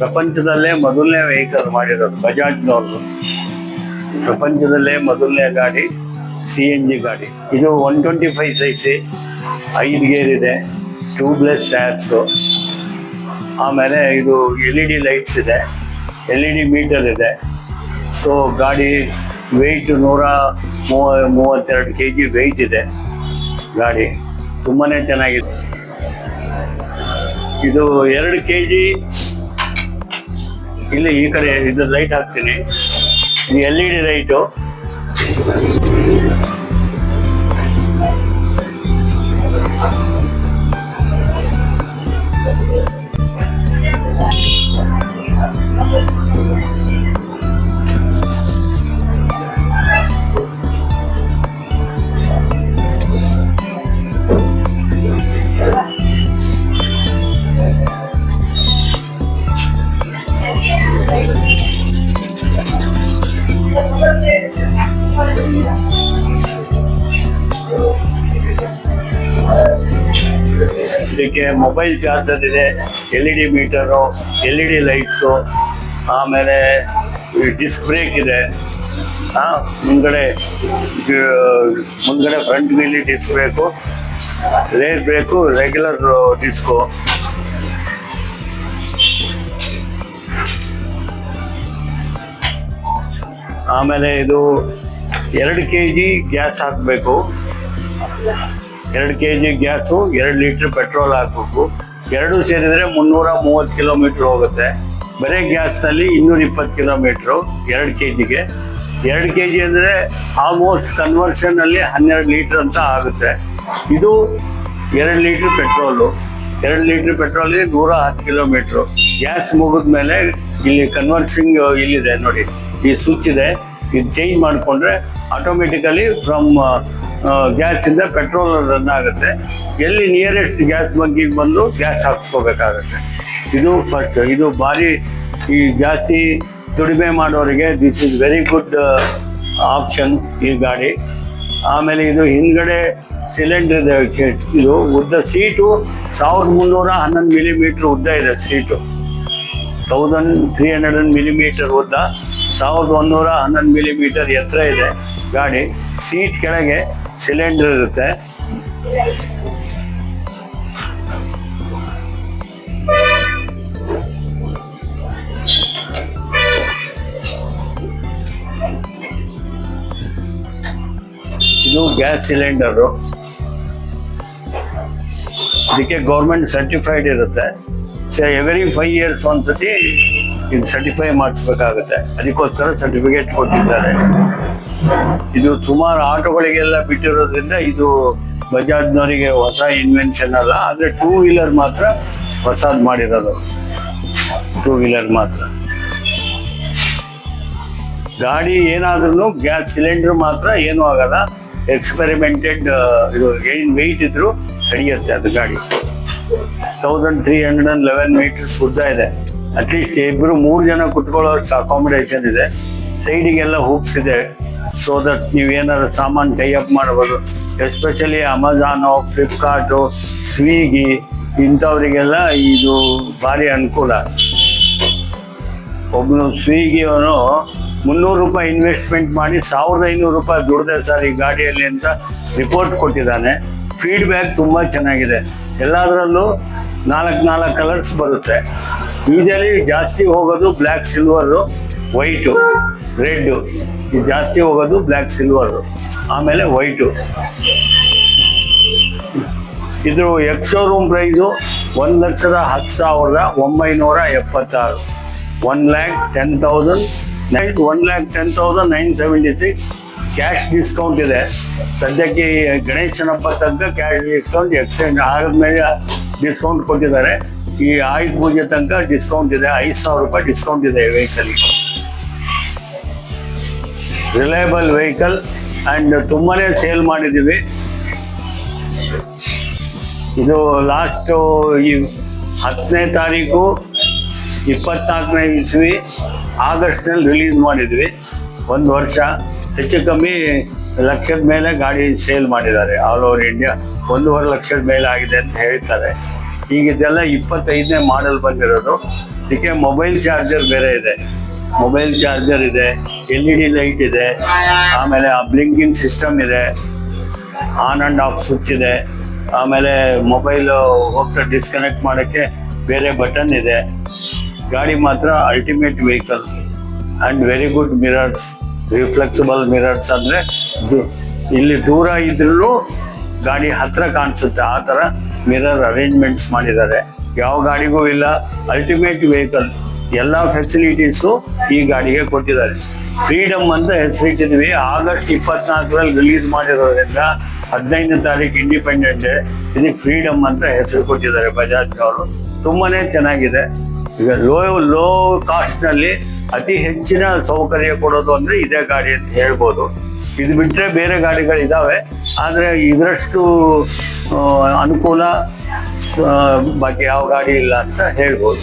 ಪ್ರಪಂಚದಲ್ಲೇ ಮೊದಲನೇ ವೆಹಿಕಲ್ ಮಾಡಿರೋದು ಬಜಾಜ್ನವ್ರದ್ದು. ಪ್ರಪಂಚದಲ್ಲೇ ಮೊದಲನೇ ಗಾಡಿ CNG ಗಾಡಿ. ಇದು 125cc, 5 ಗೇರ್ ಇದೆ, ಟ್ಯೂಬ್ಲೆಸ್ ಟೈರ್ಸು. ಆಮೇಲೆ ಇದು LED ಲೈಟ್ಸ್ ಇದೆ, LED ಮೀಟರ್ ಇದೆ. ಸೊ ಗಾಡಿ ವೆಯ್ಟ್ 132 kg ವೆಯ್ಟ್ ಇದೆ. ಗಾಡಿ ತುಂಬಾ ಚೆನ್ನಾಗಿದೆ. ಇದು 2 kg. ಇಲ್ಲಿ ಈ ಕಡೆ ಇದು ಲೈಟ್ ಹಾಕ್ತೀನಿ, LED ಲೈಟು. ಇದಕ್ಕೆ ಮೊಬೈಲ್ ಚಾರ್ಜರ್ ಇದೆ, LED ಮೀಟರು, LED ಲೈಟ್ಸು. ಆಮೇಲೆ ಡಿಸ್ಕ್ ಬ್ರೇಕ್ ಇದೆ. ಮುಂದ್ಗಡೆ ಫ್ರಂಟ್ ವೀಲಿ disc brake, rear brake, regular disc. ಆಮೇಲೆ ಇದು 2 kg ಗ್ಯಾಸ್ ಹಾಕಬೇಕು. 2 kg ಗ್ಯಾಸು, 2 ಲೀಟ್ರ್ ಪೆಟ್ರೋಲ್ ಹಾಕಬೇಕು. ಎರಡೂ ಸೇರಿದರೆ 330 ಕಿಲೋಮೀಟ್ರ್ ಹೋಗುತ್ತೆ. ಬರೀ ಗ್ಯಾಸ್ನಲ್ಲಿ 220 ಕಿಲೋಮೀಟ್ರು 2 kgಗೆ. 2 kg ಅಂದರೆ ಆಲ್ಮೋಸ್ಟ್ ಕನ್ವರ್ಷನಲ್ಲಿ 12 ಲೀಟ್ರ್ ಅಂತ ಆಗುತ್ತೆ. ಇದು 2 ಲೀಟ್ರ್ ಪೆಟ್ರೋಲು. 2 ಲೀಟ್ರ್ ಪೆಟ್ರೋಲ್ಗೆ 110 ಕಿಲೋಮೀಟ್ರು. ಗ್ಯಾಸ್ ಮುಗಿದ್ಮೇಲೆ ಇಲ್ಲಿ ಕನ್ವರ್ಸಿಂಗ್ ಇಲ್ಲಿದೆ ನೋಡಿ, ಈ ಸ್ವಿಚ್ ಇದೆ. ಇದು ಚೇಂಜ್ ಮಾಡಿಕೊಂಡ್ರೆ ಆಟೋಮೆಟಿಕಲಿ ಫ್ರಮ್ ಗ್ಯಾಸಿಂದ ಪೆಟ್ರೋಲ್ ರನ್ ಆಗುತ್ತೆ. ಎಲ್ಲಿ ನಿಯರೆಸ್ಟ್ ಗ್ಯಾಸ್ ಬಂಕಿಗೆ ಬಂದು ಗ್ಯಾಸ್ ಹಾಕ್ಸ್ಕೋಬೇಕಾಗತ್ತೆ. ಇದು ಫಸ್ಟ್. ಇದು ಭಾರಿ ಈ ಜಾಸ್ತಿ ದುಡಿಮೆ ಮಾಡೋರಿಗೆ this is very good option ಈ ಗಾಡಿ. ಆಮೇಲೆ ಇದು ಹಿಂದ್ಗಡೆ ಸಿಲಿಂಡರ್ ಇದೆ. ಇದು ಉದ್ದ ಸೀಟು 1311 ಮಿಲಿಮೀಟ್ರ್ ಉದ್ದ ಇದೆ. ಸೀಟು 1300 ಮಿಲಿಮೀಟರ್ ಉದ್ದ, 1111 ಮಿಲಿಮೀಟರ್ ಎತ್ತರ ಇದೆ ಗಾಡಿ. ಸೀಟ್ ಕೆಳಗೆ ಸಿಲಿಂಡರ್ ಇರುತ್ತೆ. ಇದು ಗ್ಯಾಸ್ ಸಿಲಿಂಡರು. ಇದಕ್ಕೆ ಗೌರ್ಮೆಂಟ್ ಸರ್ಟಿಫೈಡ್ ಇರುತ್ತೆ. ಎವ್ರಿ 5 years ಒಂದ್ಸತಿ ಇದು ಸರ್ಟಿಫೈ ಮಾಡಿಸ್ಬೇಕಾಗುತ್ತೆ. ಅದಕ್ಕೋಸ್ಕರ ಸರ್ಟಿಫಿಕೇಟ್ ಕೊಟ್ಟಿದ್ದಾರೆ. ಇದು ಸುಮಾರು ಆಟೋಗಳಿಗೆಲ್ಲ ಬಿಟ್ಟಿರೋದ್ರಿಂದ ಇದು ಬಜಾಜ್ನವರಿಗೆ ಹೊಸ ಇನ್ವೆನ್ಷನ್ ಅಲ್ಲ. ಆದರೆ 2 ವೀಲರ್ ಮಾತ್ರ ಹೊಸದು ಮಾಡಿರೋದು. 2 ವೀಲರ್ ಮಾತ್ರ. ಗಾಡಿ ಏನಾದ್ರೂ ಗ್ಯಾಸ್ ಸಿಲಿಂಡರ್ ಮಾತ್ರ ಏನೂ ಆಗಲ್ಲ. ಎಕ್ಸ್ಪೆರಿಮೆಂಟೆಡ್. ಇದು ಏನು ವೆಯ್ಟ್ ಇದ್ರೂ ನಡೆಯುತ್ತೆ ಅದು ಗಾಡಿ. 1311 ಮೀಟರ್ಸ್ ಉದ್ದ ಇದೆ. ಅಟ್ಲೀಸ್ಟ್ 2-3 ಜನ ಕುತ್ಕೊಳ್ಳೋಷ್ಟು ಅಕಾಮಿಡೇಷನ್ ಇದೆ. ಸೈಡಿಗೆಲ್ಲ ಹುಕ್ಸ್ ಇದೆ. ಸೊ ದಟ್ ನೀವೇನಾದ್ರು ಸಾಮಾನು ಟೈ ಅಪ್ ಮಾಡ್ಬೋದು. ಎಸ್ಪೆಷಲಿ ಅಮೆಝಾನು, ಫ್ಲಿಪ್ಕಾರ್ಟು, ಸ್ವಿಗ್ಗಿ ಇಂಥವರಿಗೆಲ್ಲ ಇದು ಭಾರಿ ಅನುಕೂಲ. ಒಬ್ಬನು ಸ್ವಿಗ್ಗಿಯವನು 300 ರೂಪಾಯಿ ಇನ್ವೆಸ್ಟ್ಮೆಂಟ್ ಮಾಡಿ 1500 ರೂಪಾಯಿ ದುಡ್ದೆ ಸರ್ ಈ ಗಾಡಿಯಲ್ಲಿ ಅಂತ ರಿಪೋರ್ಟ್ ಕೊಟ್ಟಿದ್ದಾನೆ. ಫೀಡ್ಬ್ಯಾಕ್ ತುಂಬ ಚೆನ್ನಾಗಿದೆ. ಎಲ್ಲದರಲ್ಲೂ 4 ಕಲರ್ಸ್ ಬರುತ್ತೆ. ಯೂಶಲಿ ಜಾಸ್ತಿ ಹೋಗೋದು ಬ್ಲ್ಯಾಕ್, ಸಿಲ್ವರು, ವೈಟು, ರೆಡ್ಡು. ಇದು ಜಾಸ್ತಿ ಹೋಗೋದು ಬ್ಲ್ಯಾಕ್, ಸಿಲ್ವರು, ಆಮೇಲೆ ವೈಟು. ಇದ್ರ ಎಕ್ಸ್-ಶೋರೂಮ್ ಪ್ರೈಸು 1,10,976. 1,10,000 1,10,976. ಕ್ಯಾಶ್ ಡಿಸ್ಕೌಂಟ್ ಇದೆ ಸದ್ಯಕ್ಕೆ. ಗಣೇಶನ ಹಬ್ಬ ತನಕ ಕ್ಯಾಶ್ ಡಿಸ್ಕೌಂಟ್, ಎಕ್ಸ್ಚೇಂಜ್ ಆದ್ಮೇಲೆ ಡಿಸ್ಕೌಂಟ್ ಕೊಟ್ಟಿದ್ದಾರೆ. ಈ ಆಯುಧ ಪೂಜೆ ತನಕ ಡಿಸ್ಕೌಂಟ್ ಇದೆ. 5,000 ರೂಪಾಯಿ ಡಿಸ್ಕೌಂಟ್ ಇದೆ ವೆಹಿಕಲ್ಗೆ. ರಿಲಯಬಲ್ ವೆಹಿಕಲ್ ಆ್ಯಂಡ್ ತುಂಬಾ ಸೇಲ್ ಮಾಡಿದ್ದೀವಿ. ಇದು ಲಾಸ್ಟು ಈ 10ನೇ ತಾರೀಕು 24ನೇ ಇಸ್ವಿ ಆಗಸ್ಟ್ನಲ್ಲಿ ರಿಲೀಸ್ ಮಾಡಿದ್ವಿ. 1 ವರ್ಷ ಹೆಚ್ಚು ಕಮ್ಮಿ ಲಕ್ಷದ ಮೇಲೆ ಗಾಡಿ ಸೇಲ್ ಮಾಡಿದ್ದಾರೆ. ಆಲ್ ಓವರ್ ಇಂಡಿಯಾ 1.5 ಲಕ್ಷದ ಮೇಲೆ ಆಗಿದೆ ಅಂತ ಹೇಳ್ತಾರೆ. ಈಗ ಇದೆಲ್ಲ 25ನೇ ಮಾಡೆಲ್ ಬಂದಿರೋದು. ಇದಕ್ಕೆ ಮೊಬೈಲ್ ಚಾರ್ಜರ್ ಬೇರೆ ಇದೆ. ಮೊಬೈಲ್ ಚಾರ್ಜರ್ ಇದೆ, LED ಲೈಟ್ ಇದೆ, ಆಮೇಲೆ ಬ್ಲಿಂಕಿಂಗ್ ಸಿಸ್ಟಮ್ ಇದೆ, ಆನ್ ಅಂಡ್ ಆಫ್ ಸ್ವಿಚ್ ಇದೆ, ಆಮೇಲೆ ಮೊಬೈಲ್ ಹೋಗ್ತಾ ಡಿಸ್ಕನೆಕ್ಟ್ ಮಾಡೋಕ್ಕೆ ಬೇರೆ ಬಟನ್ ಇದೆ. ಗಾಡಿ ಮಾತ್ರ ultimate vehicle and very good mirrors, reflexible mirrors. ಅಂದರೆ ಇಲ್ಲಿ ದೂರ ಇದ್ರೂ ಗಾಡಿ ಹತ್ರ ಕಾಣಿಸುತ್ತೆ, ಆ ಥರ ಮಿರರ್ ಅರೇಂಜ್ಮೆಂಟ್ಸ್ ಮಾಡಿದ್ದಾರೆ. ಯಾವ ಗಾಡಿಗೂ ಇಲ್ಲ, ಅಲ್ಟಿಮೇಟ್ ವೆಹಿಕಲ್. ಎಲ್ಲ ಫೆಸಿಲಿಟೀಸು ಈ ಗಾಡಿಗೆ ಕೊಟ್ಟಿದ್ದಾರೆ. ಫ್ರೀಡಮ್ ಅಂತ ಹೆಸರಿಟ್ಟಿದ್ವಿ. ಆಗಸ್ಟ್ 24ರಲ್ಲಿ ರಿಲೀಸ್ ಮಾಡಿರೋದ್ರಿಂದ 15ನೇ ತಾರೀಕು ಇಂಡಿಪೆಂಡೆಂಟ್ ಡೇ, ಇದಕ್ಕೆ ಫ್ರೀಡಮ್ ಅಂತ ಹೆಸರು ಕೊಟ್ಟಿದ್ದಾರೆ ಬಜಾಜ್ನವರು. ತುಂಬಾನೇ ಚೆನ್ನಾಗಿದೆ. ಈಗ ಲೋ ಕಾಸ್ಟ್ನಲ್ಲಿ ಅತಿ ಹೆಚ್ಚಿನ ಸೌಕರ್ಯ ಕೊಡೋದು ಅಂದರೆ ಇದೇ ಗಾಡಿ ಅಂತ ಹೇಳ್ಬೋದು. ಇದು ಬಿಟ್ಟರೆ ಬೇರೆ ಗಾಡಿಗಳಿದ್ದಾವೆ, ಆದರೆ ಇದರಷ್ಟು ಅನುಕೂಲ ಬಾಕಿ ಯಾವ ಗಾಡಿ ಇಲ್ಲ ಅಂತ ಹೇಳ್ಬೋದು.